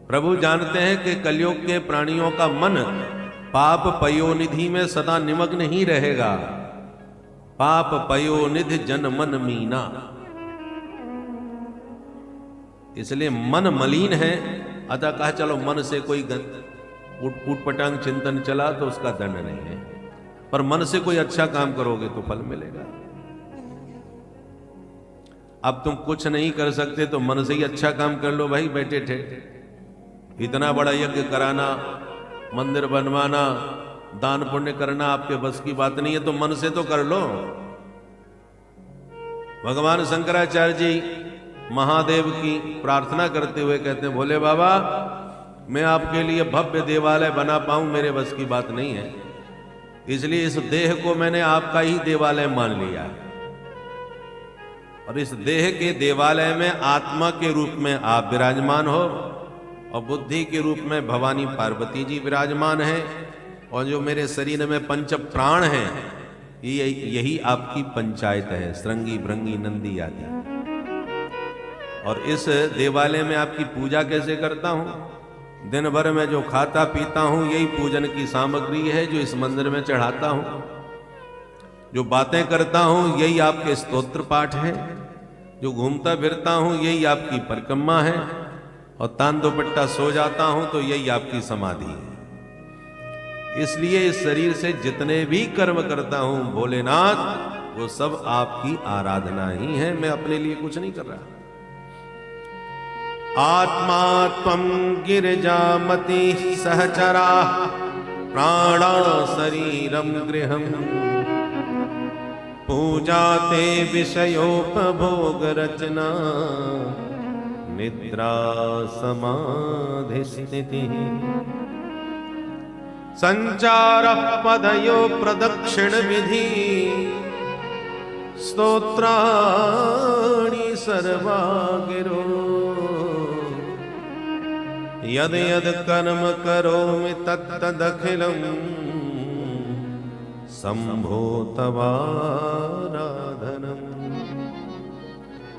प्रभु जानते हैं कि कलयुग के प्राणियों का मन पाप पयोनिधि में सदा निमग्न ही रहेगा। पाप पयोनिधि जन मन मीना, इसलिए मन मलिन है। अतः कहा चलो मन से कोई उटपटांग चिंतन चला तो उसका दंड नहीं है, पर मन से कोई अच्छा काम करोगे तो फल मिलेगा। अब तुम कुछ नहीं कर सकते तो मन से ही अच्छा काम कर लो भाई, बैठे थे। इतना बड़ा यज्ञ कराना, मंदिर बनवाना, दान पुण्य करना आपके बस की बात नहीं है तो मन से तो कर लो। भगवान शंकराचार्य जी महादेव की प्रार्थना करते हुए कहते हैं, भोले बाबा मैं आपके लिए भव्य देवालय बना पाऊं मेरे बस की बात नहीं है, इसलिए इस देह को मैंने आपका ही देवालय मान लिया है। और इस देह के देवालय में आत्मा के रूप में आप विराजमान हो और बुद्धि के रूप में भवानी पार्वती जी विराजमान हैं, और जो मेरे शरीर में पंच प्राण हैं यही आपकी पंचायत है, श्रृंगी भृंगी नंदी आदि। और इस देवालय में आपकी पूजा कैसे करता हूं? दिन भर में जो खाता पीता हूं यही पूजन की सामग्री है जो इस मंदिर में चढ़ाता हूं। जो बातें करता हूं यही आपके स्तोत्र पाठ है, जो घूमता फिरता हूं यही आपकी परिक्रमा है, और तान दुपट्टा सो जाता हूं तो यही आपकी समाधि है। इसलिए इस शरीर से जितने भी कर्म करता हूं भोलेनाथ, वो सब आपकी आराधना ही है, मैं अपने लिए कुछ नहीं कर रहा। आत्मा त्वं गिरिजामति सहचरा प्राणा शरीरम गृहम पूजा ते विषयोपभोग रचना निद्रा समाधि स्थिति संचार पदयो प्रदक्षिण विधि स्तोत्राणि सर्वा गिरो यद यद कर्म करोमि तत्तदखिलम् शंभो तवाराधनम्।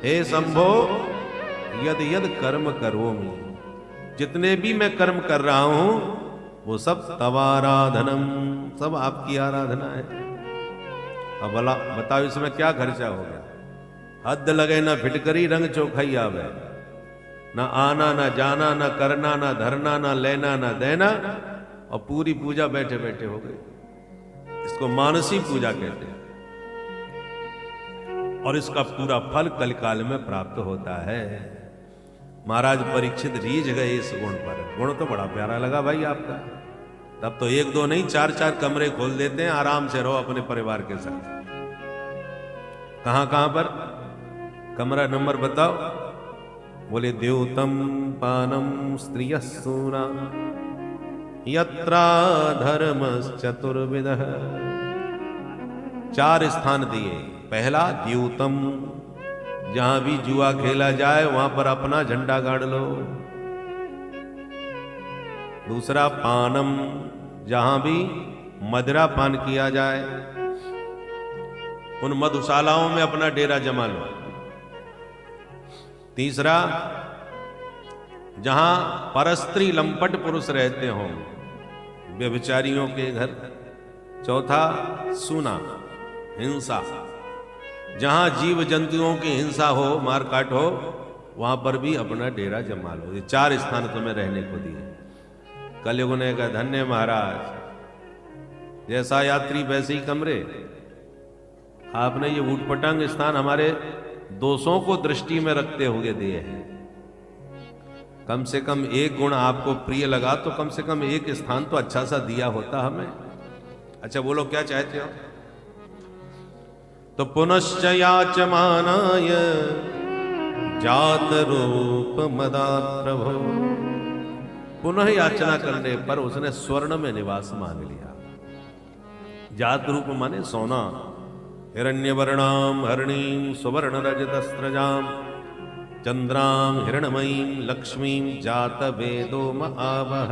हे शंभो यद यद कर्म करोमि, जितने भी मैं कर्म कर रहा हूं वो सब तवाराधनम, सब आपकी आराधना है। अब भला बताओ इसमें क्या खर्चा हो गया? हद लगे ना फिटकरी रंग चौखाई आवे, ना आना ना जाना ना करना ना धरना ना लेना ना देना, और पूरी पूजा बैठे बैठे हो गई। इसको मानसी पूजा कहते हैं, और इसका पूरा फल कलिकाल में प्राप्त होता है। महाराज परीक्षित रीझ गए इस गुण पर। गुण तो बड़ा प्यारा लगा भाई आपका। तब तो एक दो नहीं, चार चार कमरे खोल देते हैं, आराम से रहो अपने परिवार के साथ। कहां कहां पर? कमरा नंबर बताओ। बोले द्योतम पानम स्त्रियस्सूना यत्रा धर्मश्चतुर्विधः। चार स्थान दिए। पहला द्यूतम, जहां भी जुआ खेला जाए वहां पर अपना झंडा गाड़ लो। दूसरा पानम, जहां भी मदिरा पान किया जाए उन मधुशालाओं में अपना डेरा जमा लो। तीसरा, जहां परस्त्री लंपट पुरुष रहते हों, व्यभिचारियों के घर। चौथा सूना, हिंसा, जहां जीव जंतुओं की हिंसा हो, मारकाट हो, वहां पर भी अपना डेरा जमा लो। ये चार स्थान तुम्हें रहने को दिए। कलयुग ने कहा धन्य महाराज, जैसा यात्री वैसे ही कमरे। आपने ये ऊटपटांग स्थान हमारे दोषों को दृष्टि में रखते हुए दिए हैं। कम से कम एक गुण आपको प्रिय लगा तो कम से कम एक स्थान तो अच्छा सा दिया होता हमें। अच्छा बोलो क्या चाहते हो? तो पुनश्च याचमानाय जात रूप मदात प्रभो। पुनः याचना करने पर उसने स्वर्ण में निवास मांग लिया। जात रूप माने सोना। हिरण्यवर्णाम हरिणीम सुवर्ण रजतस्रजाम चंद्राम हिरणमयीम लक्ष्मीम जात वेदो महावह।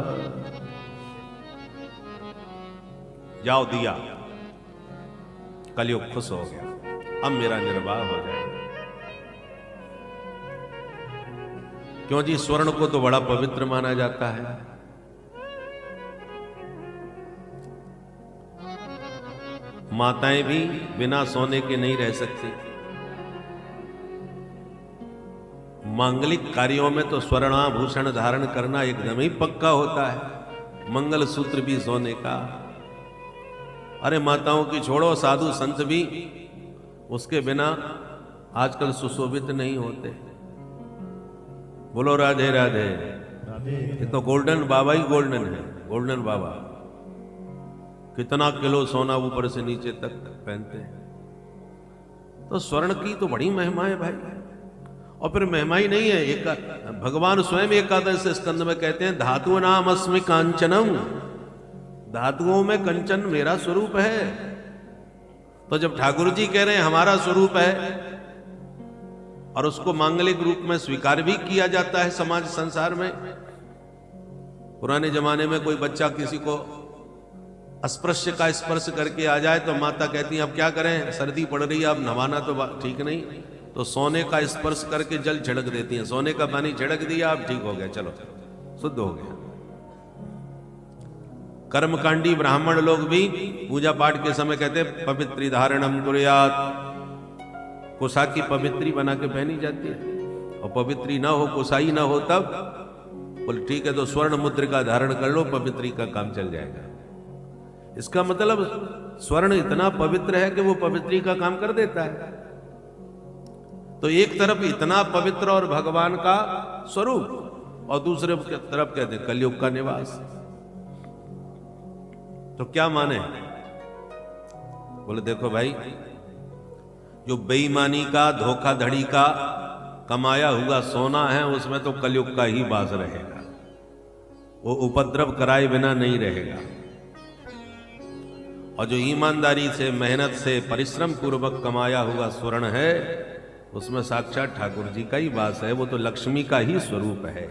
जाओ दिया, कलयुग खुश हो गया, अब मेरा निर्वाह हो जाएगा। क्यों जी? स्वर्ण को तो बड़ा पवित्र माना जाता है। माताएं भी बिना सोने के नहीं रह सकती। मांगलिक कार्यों में तो स्वर्णाभूषण धारण करना एकदम ही पक्का होता है। मंगल सूत्र भी सोने का। अरे माताओं की छोड़ो, साधु संत भी उसके बिना आजकल सुशोभित नहीं होते। बोलो राधे राधे। ये तो गोल्डन बाबा ही गोल्डन है, गोल्डन बाबा। कितना किलो सोना ऊपर से नीचे तक पहनते हैं। तो स्वर्ण की तो बड़ी महिमा है भाई। और फिर महिमा ही नहीं है, एक भगवान स्वयं एकादश स्कंद में कहते हैं धातु नाम अस्मि कांचनम, धातुओं में कंचन मेरा स्वरूप है। तो जब ठाकुर जी कह रहे हैं हमारा स्वरूप है और उसको मांगलिक रूप में स्वीकार भी किया जाता है समाज संसार में। पुराने जमाने में कोई बच्चा किसी को स्पर्श का स्पर्श करके आ जाए तो माता कहती है अब क्या करें, सर्दी पड़ रही है, अब नहाना तो ठीक नहीं, तो सोने का स्पर्श करके जल छिड़क देती हैं। सोने का पानी छिड़क दिया, अब ठीक हो गया, चलो शुद्ध हो गया। कर्मकांडी ब्राह्मण लोग भी पूजा पाठ के समय कहते हैं पवित्री धारणम कुर्यात, कोसाकी पवित्री बना के पहनी जाती है। और पवित्री ना हो, कोसाई ना हो, तब बोले ठीक है तो स्वर्ण मुद्रिका धारण कर लो, पवित्री का काम चल जाएगा। इसका मतलब स्वर्ण इतना पवित्र है कि वो पवित्री का काम कर देता है। तो एक तरफ इतना पवित्र और भगवान का स्वरूप, और दूसरे तरफ कहते हैं कलयुग का निवास। तो क्या माने? बोले देखो भाई, जो बेईमानी का, धोखाधड़ी का कमाया हुआ सोना है उसमें तो कलयुग का ही वास रहेगा, वो उपद्रव कराए बिना नहीं रहेगा। और जो ईमानदारी से, मेहनत से, परिश्रम पूर्वक कमाया हुआ स्वर्ण है उसमें साक्षात ठाकुर जी का ही वास है, वो तो लक्ष्मी का ही स्वरूप है।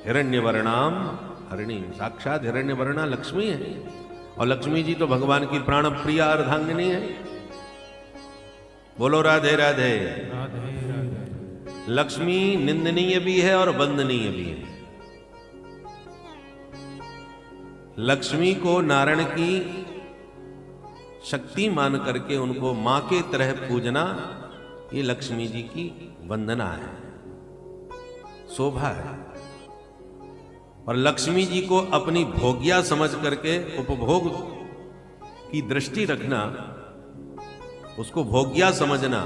हिरण्यवर्णाम हरिणी, साक्षात हिरण्यवर्णा लक्ष्मी है। और लक्ष्मी जी तो भगवान की प्राण प्रिया अर्धांगिनी है। बोलो राधे राधे। लक्ष्मी निंदनीय भी है और वंदनीय भी है। लक्ष्मी को नारायण की शक्ति मान करके उनको मां के तरह पूजना, ये लक्ष्मी जी की वंदना है, शोभा है। और लक्ष्मी जी को अपनी भोग्या समझ करके उपभोग की दृष्टि रखना, उसको भोग्या समझना,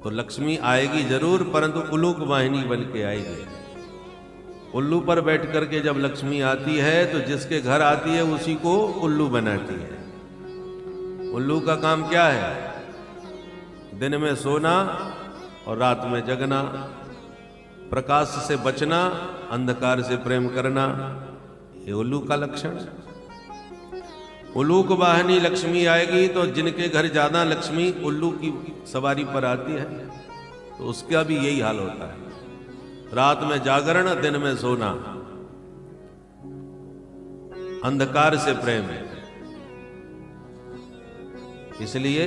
तो लक्ष्मी आएगी जरूर, परंतु उल्लूक वाहिनी बन के आएगी। उल्लू पर बैठ करके जब लक्ष्मी आती है तो जिसके घर आती है उसी को उल्लू बनाती है। उल्लू का काम क्या है? दिन में सोना और रात में जगना, प्रकाश से बचना, अंधकार से प्रेम करना, ये उल्लू का लक्षण। उल्लू को वाहिनी लक्ष्मी आएगी तो जिनके घर ज्यादा लक्ष्मी उल्लू की सवारी पर आती है तो उसका भी यही हाल होता है। रात में जागरण, दिन में सोना, अंधकार से प्रेम। इसलिए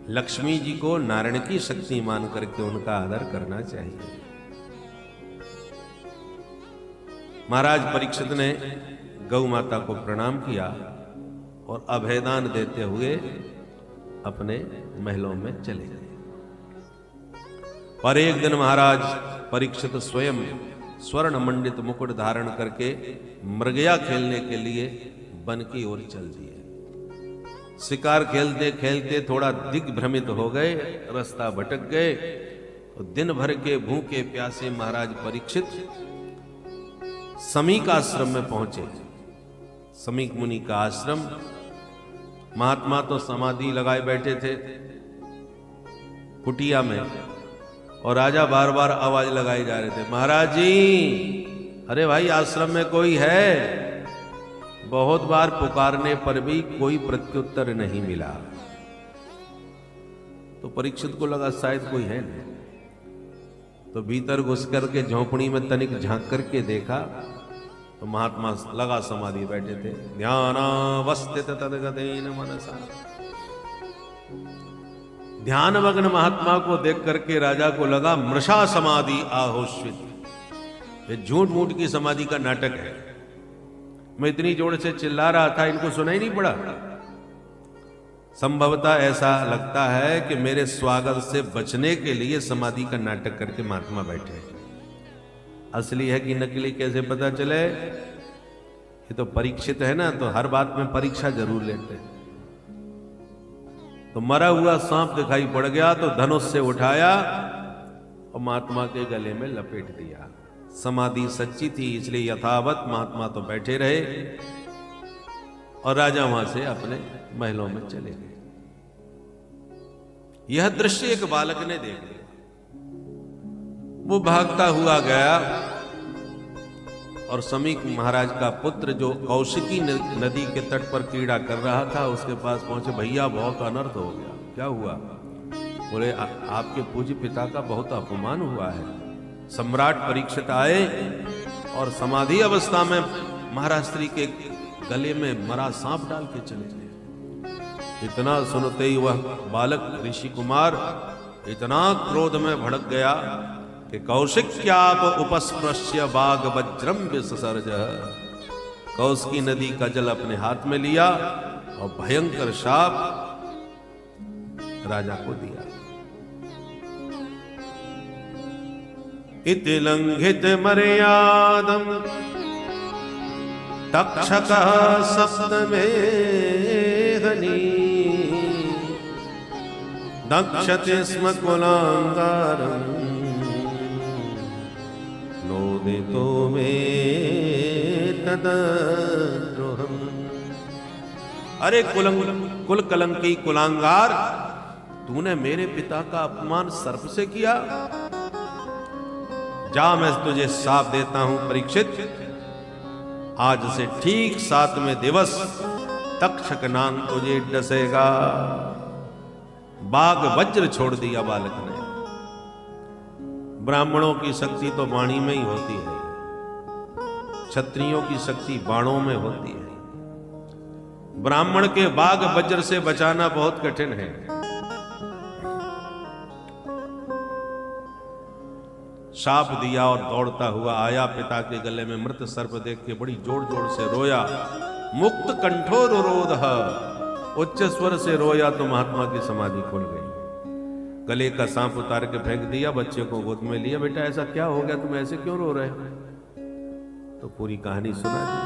लक्ष्मी जी को नारायण की शक्ति मान करके उनका आदर करना चाहिए। महाराज परीक्षित ने गौ माता को प्रणाम किया और अभयदान देते हुए अपने महलों में चले गए। पर एक दिन महाराज परीक्षित स्वयं स्वर्ण मंडित मुकुट धारण करके मृगया खेलने के लिए वन की ओर चल दिए। शिकार खेलते खेलते थोड़ा दिग्भ्रमित हो गए, रास्ता भटक गए। तो दिन भर के भूखे प्यासे महाराज परीक्षित समीक आश्रम में पहुंचे। समीक मुनि का आश्रम, महात्मा तो समाधि लगाए बैठे थे कुटिया में, और राजा बार बार आवाज लगाए जा रहे थे, महाराज जी, अरे भाई आश्रम में कोई है? बहुत बार पुकारने पर भी कोई प्रत्युत्तर नहीं मिला। तो परीक्षित को लगा शायद कोई है नहीं, तो भीतर घुस करके झोंपड़ी में तनिक झांक करके देखा तो महात्मा लगा समाधि बैठे थे। ध्यानावस्थित तद्गतेन मनसा, ध्यानमग्न महात्मा को देख करके राजा को लगा मृषा समाधि आहोस्वित, ये झूठ मूठ की समाधि का नाटक है। मैं इतनी जोर से चिल्ला रहा था, इनको सुनाई नहीं पड़ा। संभवतः ऐसा लगता है कि मेरे स्वागत से बचने के लिए समाधि का नाटक करके महात्मा बैठे। असली है कि नकली कैसे पता चले? ये तो परीक्षित है ना, तो हर बात में परीक्षा जरूर लेते हैं। तो मरा हुआ सांप दिखाई पड़ गया तो धनुष से उठाया और महात्मा के गले में लपेट दिया। समाधि सच्ची थी, इसलिए यथावत महात्मा तो बैठे रहे और राजा वहां से अपने महलों में चले गए। यह दृश्य एक बालक ने देख लिया। वो भागता हुआ गया और समीक महाराज का पुत्र जो कौशिकी नदी के तट पर क्रीड़ा कर रहा था उसके पास पहुंचे। भैया बहुत अनर्थ हो गया। क्या हुआ? बोले आपके पूज्य पिता का बहुत अपमान हुआ है। सम्राट परीक्षित आए और समाधि अवस्था में महाराज श्री के गले में मरा सांप डाल के चले गए। इतना सुनते ही वह बालक ऋषि कुमार इतना क्रोध में भड़क गया कि कौशिक्याप उपस्पृश्य बाग वज्रम विससर्ज, कौशिकी नदी का जल अपने हाथ में लिया और भयंकर शाप राजा को दिया। इति लंघित मर्यादम तक्षकः सप्तमे हनि, दक्षते स्म कुलांगारं नोदितो मे तद्द्रोहम्। अरे कुल कलंकी कुलांगार, तूने मेरे पिता का अपमान सर्प से किया। जा, मैं तुझे शाप देता हूं परीक्षित, आज से ठीक 7वें दिवस तक्षक नाग तुझे डसेगा। बाग वज्र छोड़ दिया बालक ने। ब्राह्मणों की शक्ति तो वाणी में ही होती है, क्षत्रियों की शक्ति बाणों में होती है। ब्राह्मण के बाग वज्र से बचाना बहुत कठिन है। शाप दिया और दौड़ता हुआ आया। पिता के गले में मृत सर्प देख के बड़ी जोर जोर से रोया। मुक्त कंठो रोरोधः, उच्च स्वर से रोया तो महात्मा की समाधि खुल गई। गले का सांप उतार के फेंक दिया, बच्चे को गोद में लिया। बेटा ऐसा क्या हो गया, तुम ऐसे क्यों रो रहे हो? तो पूरी कहानी सुना दी।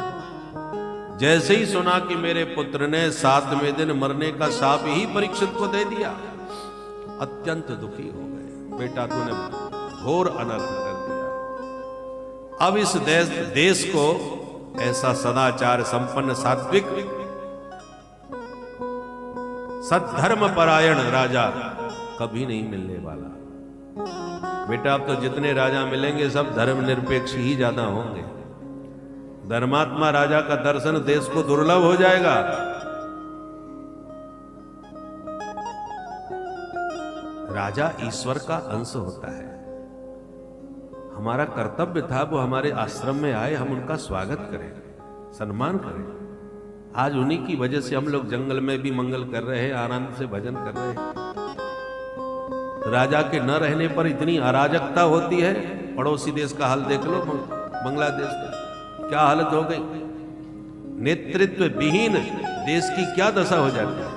जैसे ही सुना कि मेरे पुत्र ने 7वें दिन मरने का शाप ही परीक्षित को दे दिया, अत्यंत दुखी हो गए। बेटा तूने घोर अनर्थ कर दिया। अब इस देश को ऐसा सदाचार संपन्न सात्विक सद्धर्म परायण राजा कभी नहीं मिलने वाला। बेटा अब तो जितने राजा मिलेंगे सब धर्म निरपेक्ष ही ज्यादा होंगे। धर्मात्मा राजा का दर्शन देश को दुर्लभ हो जाएगा। राजा ईश्वर का अंश होता है। हमारा कर्तव्य था वो हमारे आश्रम में आए, हम उनका स्वागत करें, सम्मान करें। आज उन्हीं की वजह से हम लोग जंगल में भी मंगल कर रहे हैं, आनंद से भजन कर रहे हैं। राजा के न रहने पर इतनी अराजकता होती है। पड़ोसी देश का हाल देख लो, बांग्लादेश में क्या हालत हो गई। नेतृत्व विहीन देश की क्या दशा हो जाती है।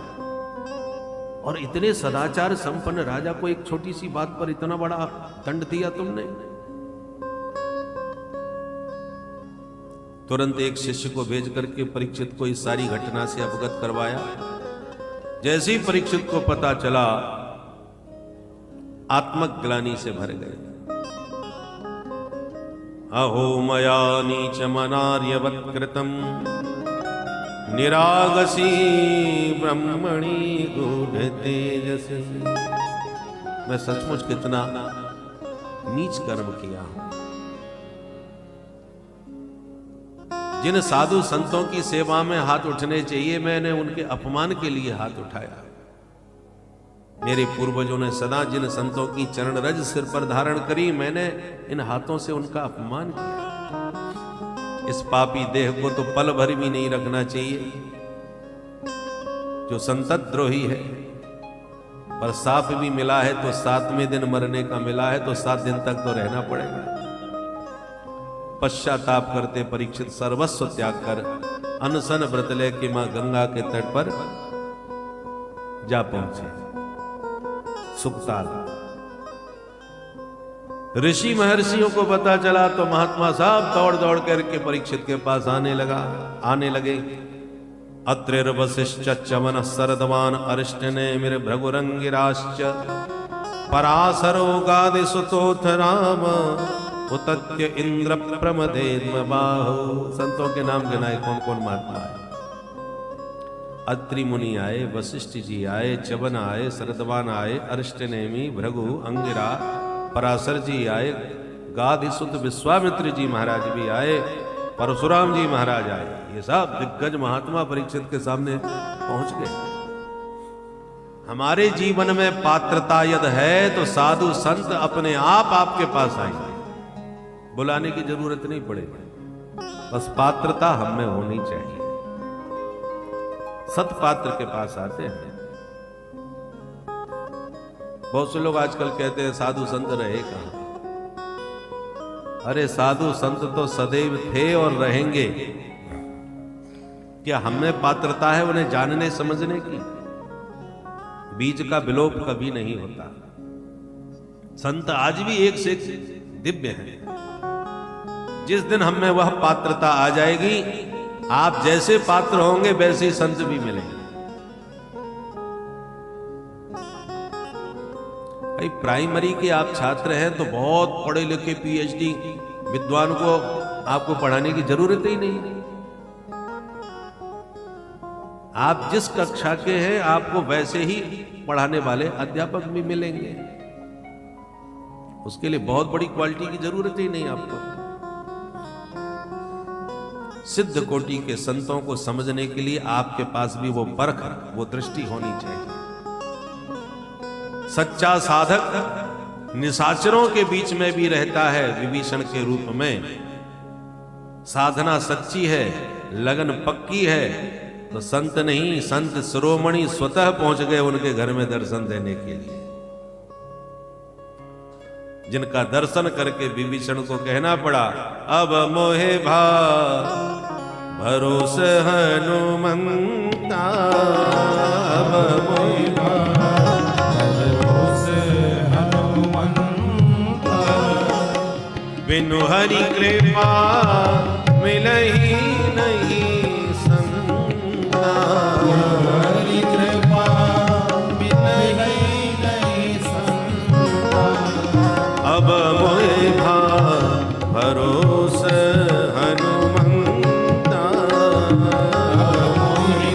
और इतने सदाचार संपन्न राजा को एक छोटी सी बात पर इतना बड़ा दंड दिया तुमने। तुरंत एक शिष्य को भेज करके परीक्षित को इस सारी घटना से अवगत करवाया। जैसे ही परीक्षित को पता चला, आत्मग्लानि से भर गए। अहो मया नीच मनार्यवत् कृतम् निरागसी ब्रह्मणि गूढ़ तेजसी। मैं सचमुच कितना नीच कर्म किया हूं। जिन साधु संतों की सेवा में हाथ उठने चाहिए, मैंने उनके अपमान के लिए हाथ उठाया। मेरे पूर्वजों ने सदा जिन संतों की चरण रज सिर पर धारण करी, मैंने इन हाथों से उनका अपमान किया। इस पापी देह को तो पल भर भी नहीं रखना चाहिए। जो संतद्रोही है पर साप भी मिला है तो 7वें दिन मरने का मिला है तो 7 दिन तक तो रहना पड़ेगा। पश्चाताप करते परीक्षित सर्वस्व त्याग कर अनशन व्रत ले के मां गंगा के तट पर जा पहुंचे। सुखताल ऋषि महर्षियों को पता चला तो महात्मा साहब दौड़ दौड़ करके परीक्षित के पास आने लगे। अत्रिर वशिष्ठ चवन सरदवान अरिष्टने मेरे भृगुरंगिराश्च पराशरो गादिसुतोथ राम उतत्य इंद्र प्रमदेद्म बाहु। संतों के नाम गिनाए कौन कौन महात्मा आए। अत्रि मुनि आए, वशिष्ठ जी आए, च्यवन आए, सरदवान आए, अरिष्टनेमी, भृगु, अंगिरा, पराशर जी आए, गादिसुत विश्वामित्र जी महाराज भी आए, परशुराम जी महाराज आए। ये सब दिग्गज महात्मा परीक्षित के सामने पहुंच गए। हमारे जीवन में पात्रता यदि है तो साधु संत अपने आप आपके पास आएंगे, बुलाने की जरूरत नहीं पड़ेगी। बस पात्रता हम में होनी चाहिए। सत्पात्र के पास आते हैं। बहुत से लोग आजकल कहते हैं साधु संत रहे कहां। अरे साधु संत तो सदैव थे और रहेंगे। क्या हमें पात्रता है उन्हें जानने समझने की? बीज का विलोप कभी नहीं होता। संत आज भी एक से एक दिव्य हैं। जिस दिन हमें वह पात्रता आ जाएगी, आप जैसे पात्र होंगे वैसे ही संत भी मिलेंगे। भाई प्राइमरी के आप छात्र हैं तो बहुत पढ़े लिखे पीएचडी विद्वान को आपको पढ़ाने की जरूरत ही नहीं। आप जिस कक्षा के हैं आपको वैसे ही पढ़ाने वाले अध्यापक भी मिलेंगे। उसके लिए बहुत बड़ी क्वालिटी की जरूरत ही नहीं आपको। सिद्ध कोटि के संतों को समझने के लिए आपके पास भी वो परख, वो दृष्टि होनी चाहिए। सच्चा साधक निशाचरों के बीच में भी रहता है विभीषण के रूप में। साधना सच्ची है, लगन पक्की है तो संत नहीं, संत शिरोमणि स्वतः पहुंच गए उनके घर में दर्शन देने के लिए। जिनका दर्शन करके विभीषण को कहना पड़ा, अब मोहे भरोसे हनुमंता, अब मोहे भरोसे हनुमंता, बिनु हरि कृपा मिलहि नहीं संता, हरि कृपा मिलहि नहीं संता, अब मोहे भरोसे हनुमंता, अब मोहे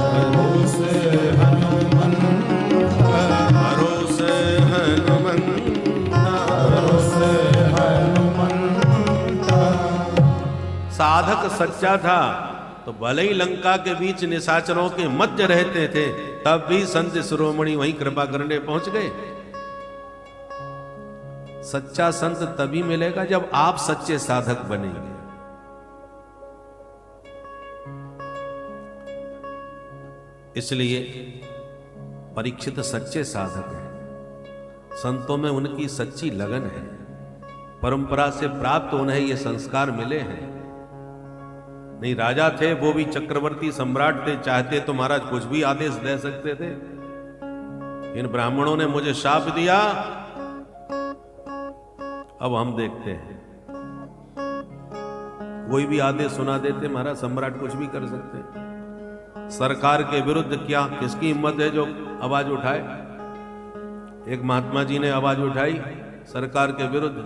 भरोसे हनुमंता, भरोसे हनुमंता, भरोसे हनुमंता। साधक सच्चा था तो भले ही लंका के बीच निशाचरों के मध्य रहते थे, तब भी संत शिरोमणि वहीं कृपा करने पहुंच गए। सच्चा संत तभी मिलेगा जब आप सच्चे साधक बनेंगे। इसलिए परीक्षित सच्चे साधक हैं। संतों में उनकी सच्ची लगन है। परंपरा से प्राप्त उन्हें ये संस्कार मिले हैं। नहीं, राजा थे, वो भी चक्रवर्ती सम्राट थे, चाहते तो महाराज कुछ भी आदेश दे सकते थे। इन ब्राह्मणों ने मुझे शाप दिया, अब हम देखते हैं। कोई भी आदेश सुना देते, महाराज सम्राट कुछ भी कर सकते। सरकार के विरुद्ध क्या किसकी हिम्मत है जो आवाज उठाए? एक महात्मा जी ने आवाज उठाई सरकार के विरुद्ध।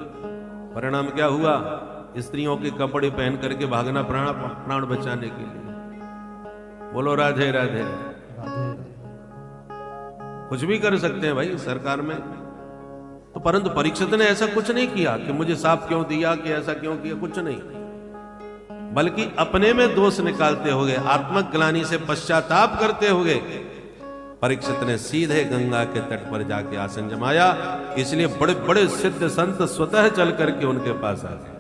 परिणाम क्या हुआ? स्त्रियों के कपड़े पहन करके भागना प्राण बचाने के लिए। बोलो राधे राधे। कुछ भी कर सकते हैं भाई सरकार में। तो परंतु परीक्षित ने ऐसा कुछ नहीं किया कि मुझे साफ क्यों दिया, कि ऐसा क्यों किया, कुछ नहीं। बल्कि अपने में दोष निकालते हुए, आत्मग्लानि से पश्चाताप करते हुए परीक्षित ने सीधे गंगा के तट पर जाके आसन जमाया। इसलिए बड़े बड़े सिद्ध संत स्वतः चल करके उनके पास आ गए।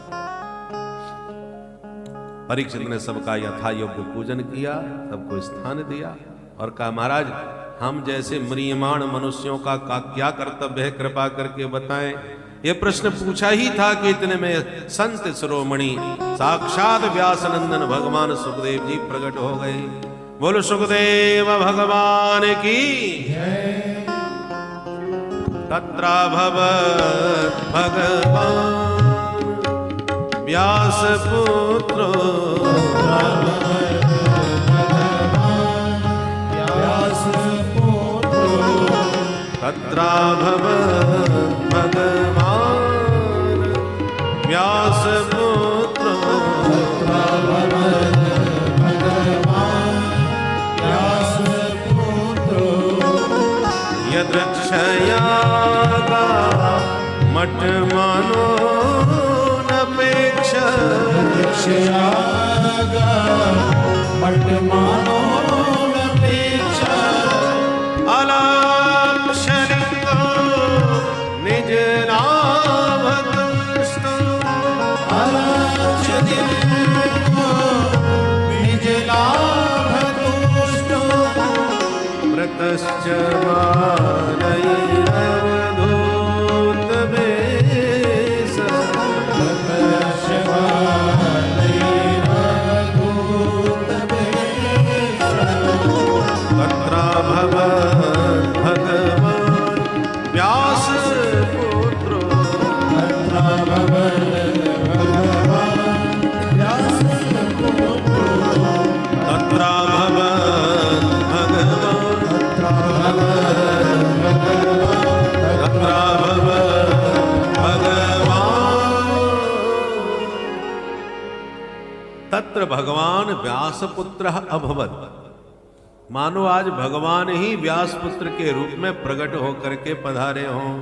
परीक्षित ने सबका यथा योग्य पूजन किया, सबको स्थान दिया और कहा, महाराज हम जैसे म्रियमाण मनुष्यों का क्या कर्तव्य है, कृपा करके बताएं। ये प्रश्न पूछा ही था कि इतने में संत शिरोमणि साक्षात व्यासनंदन भगवान सुखदेव जी प्रकट हो गए। बोलो सुखदेव भगवान की तत्राभवत् भगवान व्यासपुत्रो तत्राभवत् भगवान व्यासपुत्रो यदृच्छयागा मठमानो नपेक्षा मठमानो नपेक्षा अलक्षणिको निज नाभतुष्टो अलक्षणिको निज नाभतुष्टो व्रतश्च मानैरवधूत वेश तत्राभवत् भगवान व्यासपुत्रो तत्राभवत् तत्र भगवान व्यासपुत्र अभवत्। मानो आज भगवान ही व्यासपुत्र के रूप में प्रकट होकर के पधारे हों।